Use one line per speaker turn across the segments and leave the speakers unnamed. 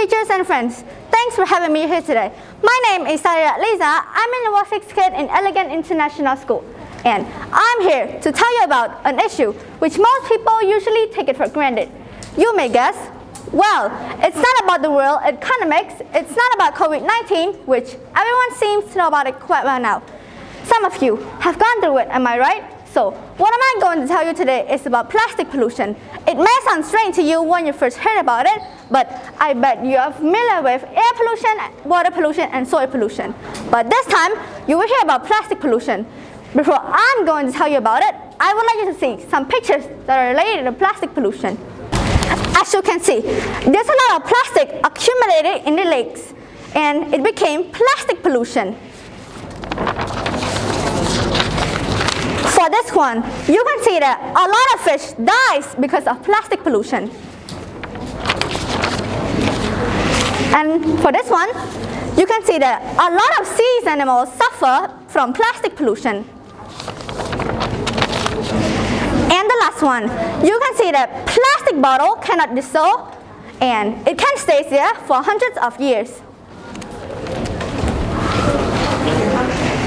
teachers and friends. Thanks for having me here today. My name is Saryrak Liza. I'm in level 6 kid in Elegant International School. And I'm here to tell you about an issue which most people usually take it for granted. You may guess, well, it's not about the world economics, it's not about COVID-19, which everyone seems to know about it quite well now. Some of you have gone through it, am I right? So, what am I going to tell you today is about plastic pollution. It may sound strange to you when you first heard about it, but I bet you are familiar with air pollution, water pollution, and soil pollution. But this time, you will hear about plastic pollution. Before I'm going to tell you about it, I would like you to see some pictures that are related to plastic pollution. As you can see, there's a lot of plastic accumulated in the lakes, and it became plastic pollution. For this one, you can see that a lot of fish dies because of plastic pollution. And for this one, you can see that a lot of sea animals suffer from plastic pollution. And the last one, you can see that plastic bottle cannot dissolve and it can stay there for hundreds of years.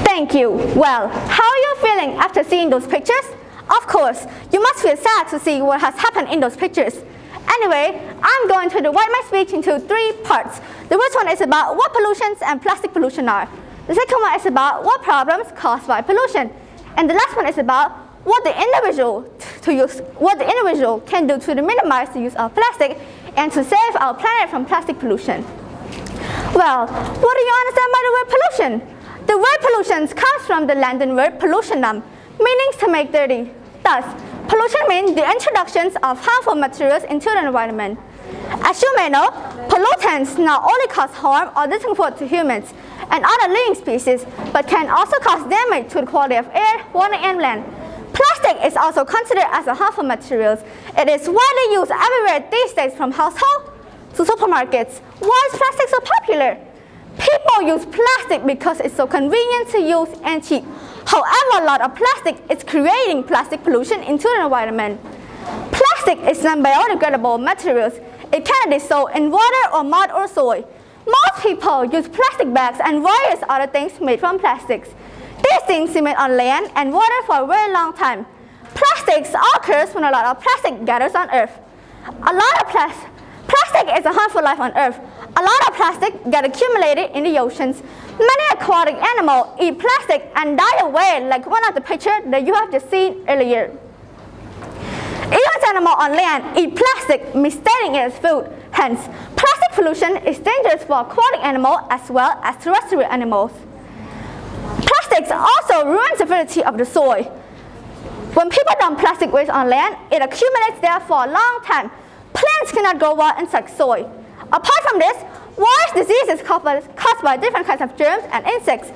Thank you. Well, how are you feeling after seeing those pictures? Of course, you must feel sad to see what has happened in those pictures. Anyway, I'm going to divide my speech into 3 parts. The first one is about what pollutions and plastic pollution are. The second one is about what problems caused by pollution. And the last one is about what the individual can do to minimize the use of plastic and to save our planet from plastic pollution. Well, what do you understand by the word pollution? The word pollution comes from the Latin word pollutionum, meaning to make dirty. Thus, pollution means the introductions of harmful materials into the environment. As you may know, pollutants not only cause harm or discomfort to humans and other living species, but can also cause damage to the quality of air, water, and land. Plastic is also considered as a harmful material. It is widely used everywhere these days, from households to supermarkets. Why is plastic so popular? People use plastic because it's so convenient to use and cheap. However, a lot of plastic is creating plastic pollution into the environment. Plastic is non-biodegradable materials. It cannot dissolve in water or mud or soil. Most people use plastic bags and various other things made from plastics. These things remain on land and water for a very long time. Plastics occurs when a lot of plastic gathers on Earth. Plastic is a harmful life on Earth. A lot of plastic get accumulated in the oceans. Many aquatic animals eat plastic and die away, like one of the pictures that you have just seen earlier. Even animals on land eat plastic, mistaking it as food. Hence, plastic pollution is dangerous for aquatic animals as well as terrestrial animals. Plastics also ruins the fertility of the soil. When people dump plastic waste on land, it accumulates there for a long time. Plants cannot grow well in such soil. Apart from this, various diseases caused by different kinds of germs and insects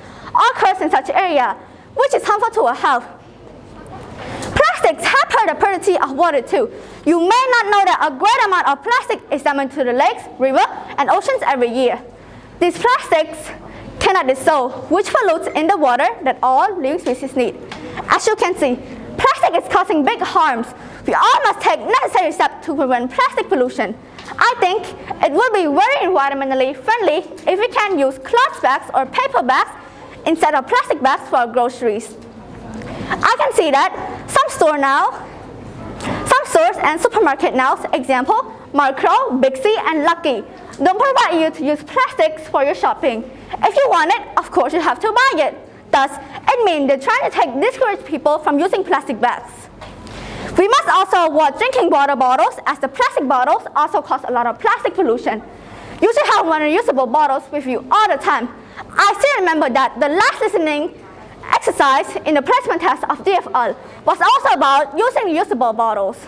occurs in such area, which is harmful to our health. Plastics hamper the purity of water too. You may not know that a great amount of plastic is dumped into the lakes, rivers, and oceans every year. These plastics cannot dissolve, which pollutes in the water that all living species need. As you can see, plastic is causing big harms. We all must take necessary steps to prevent plastic pollution. I think it would be very environmentally friendly if we can use cloth bags or paper bags instead of plastic bags for our groceries. I can see that some stores and supermarkets now, example, Macro, Big C, and Lucky, don't provide you to use plastics for your shopping. If you want it, of course you have to buy it. Thus, it means they're trying to discourage people from using plastic bags. We must also avoid drinking water bottles, as the plastic bottles also cause a lot of plastic pollution. You should have one reusable bottles with you all the time. I still remember that the last listening exercise in the placement test of DFL was also about using reusable bottles.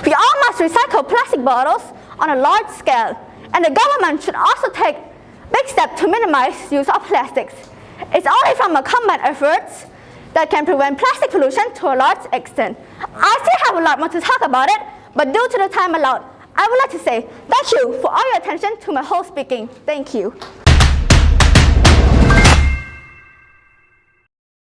We all must recycle plastic bottles on a large scale, and the government should also take big steps to minimize use of plastics. It's only from a combined efforts that can prevent plastic pollution to a large extent. I still have a lot more to talk about it, but due to the time allowed, I would like to say thank you for all your attention to my whole speaking. Thank you.